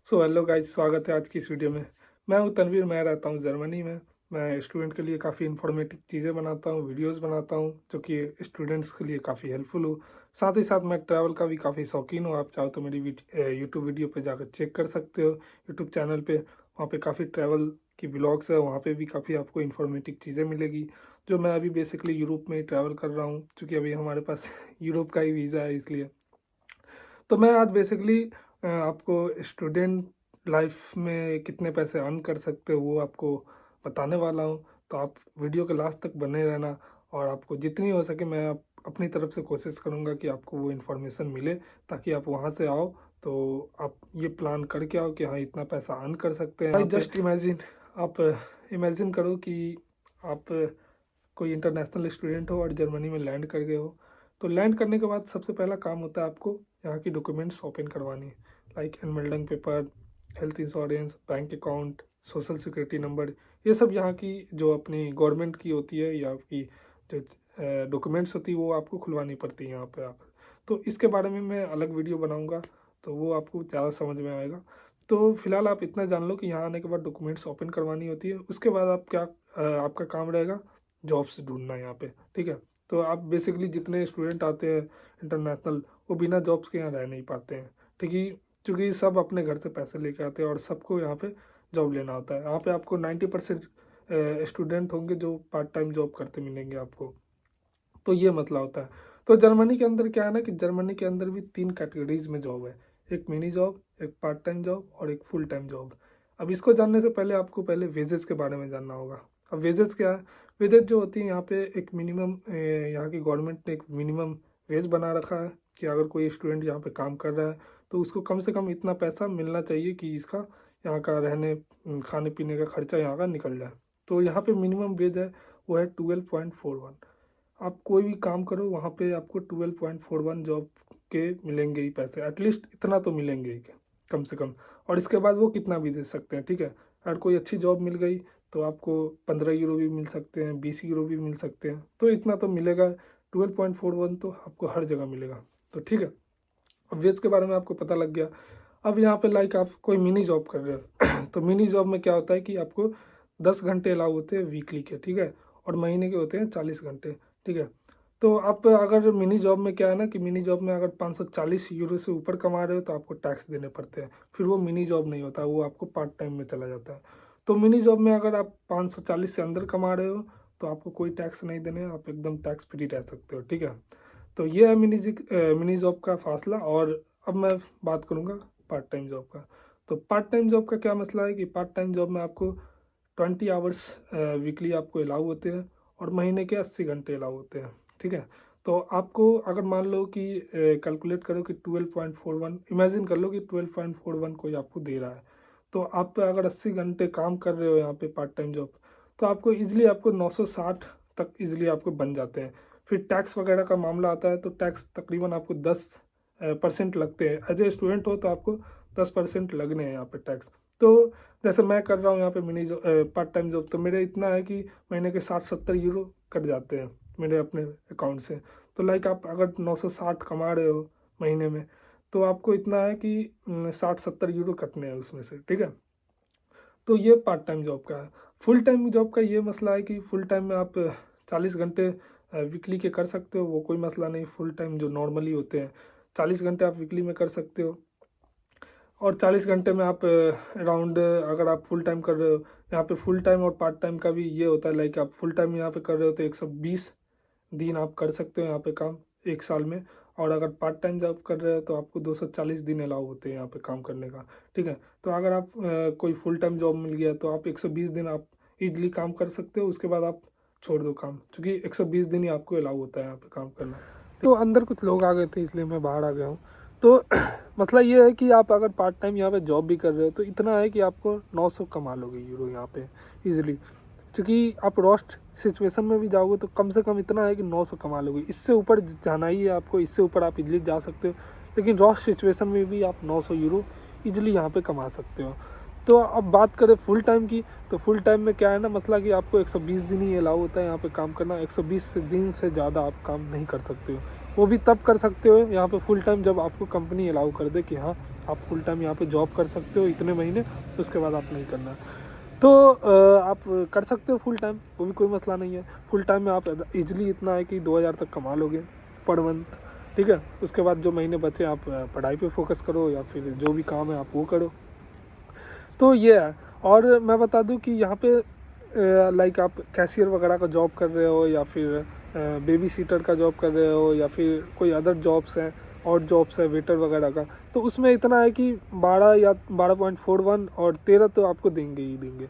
Hello guys, स्वागत है आज की इस वीडियो में। मैं हूं तनवीर, मैं रहता हूं जर्मनी में। मैं स्टूडेंट के लिए काफ़ी इन्फॉर्मेटिव चीज़ें बनाता हूं, वीडियोस बनाता हूं जो कि स्टूडेंट्स के लिए काफ़ी हेल्पफुल हो। साथ ही साथ मैं ट्रैवल का भी काफ़ी शौकीन हूं। आप चाहो तो मेरी यूट्यूब वीडियो पे जाकर चेक कर सकते हो। यूट्यूब चैनल पे वहाँ पे काफ़ी ट्रैवल की व्लॉग्स है, वहाँ पे भी काफ़ी आपको इन्फॉर्मेटिव चीज़ें मिलेगी। जो मैं अभी बेसिकली यूरोप में ही ट्रैवल कर रहा हूँ, क्योंकि अभी हमारे पास यूरोप का ही वीज़ा है, इसलिए। तो मैं आज बेसिकली आपको स्टूडेंट लाइफ में कितने पैसे अर्न कर सकते हो वो आपको बताने वाला हूँ। तो आप वीडियो के लास्ट तक बने रहना, और आपको जितनी हो सके मैं अपनी तरफ से कोशिश करूँगा कि आपको वो इन्फॉर्मेशन मिले, ताकि आप वहाँ से आओ तो आप ये प्लान करके आओ कि हाँ, इतना पैसा अर्न कर सकते हैं। भाई जस्ट इमेजिन, आप इमेजिन करो कि आप कोई इंटरनेशनल स्टूडेंट हो और जर्मनी में लैंड कर गए हो। तो लैंड करने के बाद सबसे पहला काम होता है आपको यहाँ की डॉक्यूमेंट्स ओपन करवानी, लाइक एनमेल्डिंग paper, health insurance, bank account, social security number. ये सब यहाँ की जो अपनी गवर्नमेंट की होती है या आपकी जो डॉक्यूमेंट्स होती है वो आपको खुलवानी पड़ती है यहाँ पे आकर। तो इसके बारे में मैं अलग वीडियो बनाऊँगा, तो वो आपको ज़्यादा समझ में आएगा। तो फिलहाल आप इतना जान लो कि यहाँ आने के बाद डॉक्यूमेंट्स ओपन करवानी होती है। उसके बाद आप क्या आपका काम रहेगा, जॉब्स ढूंढना है यहाँ पे, ठीक है। तो आप बेसिकली जितने स्टूडेंट आते हैं इंटरनेशनल, वो बिना जॉब्स के यहाँ रह नहीं पाते हैं, ठीक है, क्योंकि सब अपने घर से पैसे लेके आते हैं और सबको यहाँ पे जॉब लेना होता है। यहाँ पे आपको 90% स्टूडेंट होंगे जो पार्ट टाइम जॉब करते मिलेंगे आपको। तो ये मतलब होता है। तो जर्मनी के अंदर क्या है ना, कि जर्मनी के अंदर भी 3 कैटेगरीज में जॉब है। एक मिनी जॉब, एक पार्ट टाइम जॉब और एक फुल टाइम जॉब। अब इसको जानने से पहले आपको पहले वेजेस के बारे में जानना होगा। अब वेजेस क्या है? वेजेस जो होती है यहाँ पे एक मिनिमम, यहाँ की गवर्नमेंट ने एक मिनिमम वेज बना रखा है कि अगर कोई स्टूडेंट यहाँ पे काम कर रहा है तो उसको कम से कम इतना पैसा मिलना चाहिए कि इसका यहाँ का रहने खाने पीने का खर्चा यहाँ का निकल जाए। तो यहाँ पे मिनिमम वेज है, वो है 12.41। आप कोई भी काम करो वहाँ पे आपको 12.41 जॉब के मिलेंगे ही पैसे, एटलीस्ट इतना तो मिलेंगे ही कम से कम। और इसके बाद वो कितना भी दे सकते हैं, ठीक है। अगर कोई अच्छी जॉब मिल गई तो आपको 15 यूरो भी मिल सकते हैं, 20 यूरो भी मिल सकते हैं, तो इतना तो मिलेगा। 12.41 तो आपको हर जगह मिलेगा, तो ठीक है। अब वेज के बारे में आपको पता लग गया। अब यहाँ पे लाइक आप कोई मिनी जॉब कर रहे हो तो मिनी जॉब में क्या होता है कि आपको 10 घंटे अलाउ होते हैं वीकली के, ठीक है, और महीने के होते हैं 40 घंटे, ठीक है। तो आप अगर मिनी जॉब में क्या है ना, कि मिनी जॉब में अगर 540 यूरो से ऊपर कमा रहे हो तो आपको टैक्स देने पड़ते हैं, फिर वो मिनी जॉब नहीं होता, वो आपको पार्ट टाइम में चला जाता है। तो मिनी जॉब में अगर आप 540 से अंदर कमा रहे हो तो आपको कोई टैक्स नहीं देने, आप एकदम टैक्स फ्री रह सकते हो, ठीक है। तो ये है मिनी जॉब का फासला। और अब मैं बात करूँगा पार्ट टाइम जॉब का। तो पार्ट टाइम जॉब का क्या मसला है कि पार्ट टाइम जॉब में आपको 20 आवर्स वीकली आपको अलाउ होते हैं और महीने के 80 घंटे अलाउ होते हैं, ठीक है। तो आपको अगर मान लो कि कैलकुलेट करो कि 12.41, इमेजिन कर लो कि 12.41 कोई आपको दे रहा है, तो आप अगर 80 घंटे काम कर रहे हो यहाँ पे पार्ट टाइम जॉब, तो आपको इजीली आपको 960 तक इजीली आपको बन जाते हैं। फिर टैक्स वगैरह का मामला आता है तो टैक्स तकरीबन आपको 10% लगते हैं। एज ए स्टूडेंट हो तो आपको 10% लगने हैं यहाँ पे टैक्स। तो जैसे मैं कर रहा हूँ यहाँ पे mini job, part time job, तो मेरे इतना है कि महीने के 60-70 यूरो कट जाते हैं मेरे अपने अकाउंट से। तो लाइक आप अगर 960 कमा रहे हो महीने में, तो आपको इतना है कि 60-70 यूरो कटने हैं उसमें से, ठीक है। तो ये पार्ट टाइम जॉब का है। फुल टाइम जॉब का ये मसला है कि फुल टाइम में आप 40 घंटे वीकली के कर सकते हो, वो कोई मसला नहीं। फुल टाइम जो नॉर्मली होते हैं 40 घंटे आप वीकली में कर सकते हो, और 40 घंटे में आप अराउंड, अगर आप फुल टाइम कर रहे हो, यहाँ पे फुल टाइम और पार्ट टाइम का भी ये होता है, लाइक आप फुल टाइम यहाँ पे कर रहे हो तो 120 दिन आप कर सकते हो यहाँ पे काम एक साल में। और अगर पार्ट टाइम जॉब कर रहे हो तो आपको 240 दिन अलाउ होते हैं यहाँ पे काम करने का, ठीक है। तो अगर आप कोई फुल टाइम जॉब मिल गया तो आप 120 दिन आप इजीली काम कर सकते हो, उसके बाद आप छोड़ दो काम, क्योंकि 120 दिन ही आपको अलाउ होता है यहाँ पे काम करना। तो अंदर कुछ लोग आ गए थे इसलिए मैं बाहर आ गया हूँ। तो मसला ये है कि आप अगर पार्ट टाइम यहाँ पे जॉब भी कर रहे हो तो इतना है कि आपको 900 कमा लोगे यूरो यहाँ पे इजीली, क्योंकि आप रोस्ट सिचुएशन में भी जाओगे तो कम से कम इतना है कि 900 कमा लोगे। इससे ऊपर जाना ही है आपको, इससे ऊपर आप इजीली जा सकते हो, लेकिन रोस्ट सिचुएशन में भी आप 900 यूरो इजीली यहाँ पे कमा सकते हो। तो अब बात करें फुल टाइम की, तो फुल टाइम में क्या है ना मसला, कि आपको 120 दिन ही अलाउ होता है यहाँ पे काम करना। 120 दिन से ज़्यादा आप काम नहीं कर सकते हो। वो भी तब कर सकते हो यहाँ पे फुल टाइम जब आपको कंपनी अलाउ कर दे कि हाँ आप फुल टाइम यहाँ पे जॉब कर सकते हो इतने महीने, उसके बाद आप नहीं करना। तो आप कर सकते हो फुल टाइम, वो भी कोई मसला नहीं है। फुल टाइम में आप ईजिली इतना है कि 2000 तक कमा लोगे पर मंथ, ठीक है। उसके बाद जो महीने बचे आप पढ़ाई पे फोकस करो या फिर जो भी काम है आप वो करो। तो ये है। और मैं बता दूं कि यहाँ पे लाइक आप कैशियर वगैरह का जॉब कर रहे हो या फिर बेबी सीटर का जॉब कर रहे हो या फिर कोई अदर जॉब्स हैं और जॉब्स है वेटर वगैरह का, तो उसमें इतना है कि 12 या 12.41 और 13 तो आपको देंगे ही देंगे।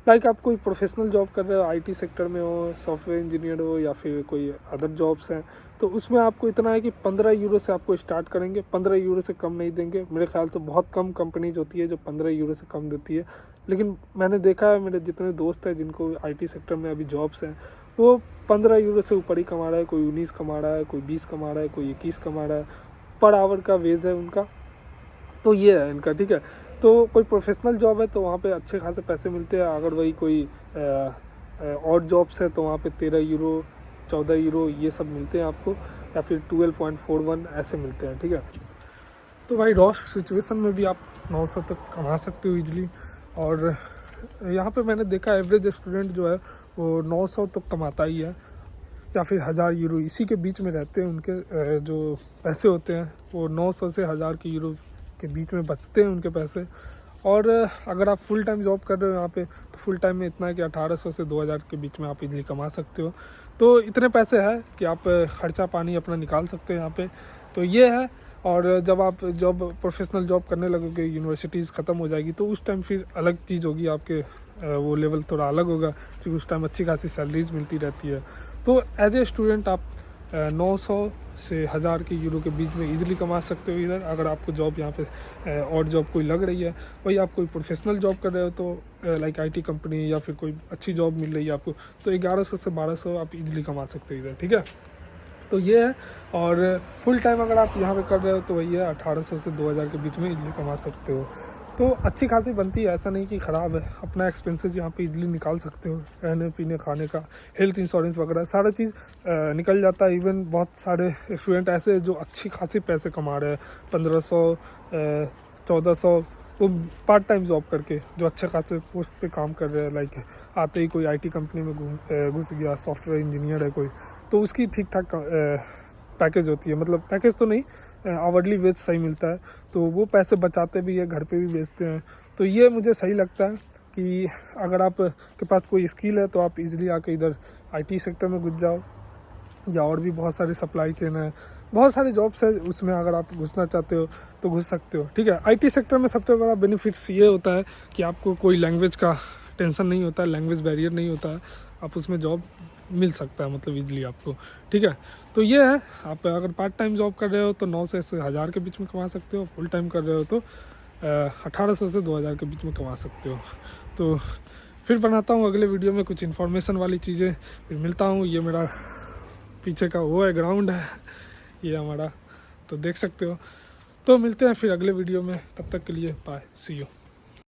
लाइक आप कोई प्रोफेशनल जॉब कर रहे हो, आईटी सेक्टर में हो, सॉफ्टवेयर इंजीनियर हो या फिर कोई अदर जॉब्स हैं, तो उसमें आपको इतना है कि 15 यूरो से आपको स्टार्ट करेंगे, 15 यूरो से कम नहीं देंगे। मेरे ख्याल से बहुत कम कंपनीज होती है जो 15 यूरो से कम देती है, लेकिन मैंने देखा है मेरे जितने दोस्त हैं जिनको आईटी सेक्टर में अभी जॉब्स हैं वो 15 यूरो से ऊपर ही कमा रहा है। कोई 19 कमा रहा है, कोई 20 कमा रहा है, कोई 21 कमा रहा है, पर आवर का वेज है उनका। तो ये है इनका, ठीक है। तो कोई प्रोफेशनल जॉब है तो वहाँ पे अच्छे खासे पैसे मिलते हैं। अगर वही कोई और जॉब्स है तो वहाँ पे 13 यूरो 14 यूरो ये सब मिलते हैं आपको, या फिर 12.41 ऐसे मिलते हैं, ठीक है। तो भाई रॉ सिचुएशन में भी आप 900 तक कमा सकते हो ईजिली। और यहाँ पे मैंने देखा एवरेज स्टूडेंट जो है वो 900 तक कमाता ही है, या फिर 1000 यूरो इसी के बीच में रहते हैं। उनके जो पैसे होते हैं वो 900 से 1000 के यूरो के बीच में बचते हैं उनके पैसे। और अगर आप फुल टाइम जॉब कर रहे हो यहाँ पे तो फुल टाइम में इतना है कि 1800 से 2000 के बीच में आप इजीली कमा सकते हो। तो इतने पैसे हैं कि आप खर्चा पानी अपना निकाल सकते हो यहाँ पे। तो ये है। और जब आप जॉब प्रोफेशनल जॉब करने लगोगे, यूनिवर्सिटीज़ ख़त्म हो जाएगी, तो उस टाइम फिर अलग चीज़ होगी आपके, वो लेवल थोड़ा अलग होगा क्योंकि उस टाइम अच्छी खासी सैलरीज मिलती रहती है। तो एज ए स्टूडेंट आप 900 से 1000 के यूरो के बीच में इजीली कमा सकते हो इधर, अगर आपको जॉब यहाँ पे और जॉब कोई लग रही है। वही आप कोई प्रोफेशनल जॉब कर रहे हो तो लाइक आईटी कंपनी या फिर कोई अच्छी जॉब मिल रही है आपको, तो 1100 से 1200 आप इजीली कमा सकते हो इधर, ठीक है। तो ये है। और फुल टाइम अगर आप यहाँ पे कर रहे हो तो वही है 1800 से 2000 के बीच में इजीली कमा सकते हो। तो अच्छी खासी बनती है, ऐसा नहीं कि ख़राब है। अपना एक्सपेंसेस यहाँ पे इजीली निकाल सकते हो, रहने पीने खाने का, हेल्थ इंश्योरेंस वगैरह सारा चीज़ निकल जाता है। इवन बहुत सारे स्टूडेंट ऐसे हैं जो अच्छी खासी पैसे कमा रहे हैं, 1500 1400, वो पार्ट टाइम जॉब करके जो अच्छे खासे पोस्ट पे काम कर रहे हैं। लाइक आते ही कोई आईटी कंपनी में घुस गया, सॉफ्टवेयर इंजीनियर है कोई, तो उसकी ठीक ठाक पैकेज होती है, मतलब पैकेज तो नहीं, आवरली वेज सही मिलता है, तो वो पैसे बचाते भी है, घर पे भी बेचते हैं। तो ये मुझे सही लगता है कि अगर आप के पास कोई स्किल है तो आप इजीली आके इधर आईटी सेक्टर में घुस जाओ, या और भी बहुत सारे सप्लाई चेन है, बहुत सारे जॉब्स है, उसमें अगर आप घुसना चाहते हो तो घुस सकते हो, ठीक है। आईटी सेक्टर में सबसे बड़ा बेनिफिट्स ये होता है कि आपको कोई लैंग्वेज का टेंशन नहीं होता है, लैंग्वेज बैरियर नहीं होता है, आप उसमें जॉब मिल सकता है मतलब इजीली आपको, ठीक है। तो ये है। आप अगर पार्ट टाइम जॉब कर रहे हो तो 900 से 1000 के बीच में कमा सकते हो, फुल टाइम कर रहे हो तो 1800 से 2000 के बीच में कमा सकते हो। तो फिर बनाता हूँ अगले वीडियो में कुछ इन्फॉर्मेशन वाली चीज़ें, फिर मिलता हूँ। ये मेरा पीछे का वो है, ग्राउंड है ये हमारा, तो देख सकते हो। तो मिलते हैं फिर अगले वीडियो में, तब तक के लिए बाय, सी यू।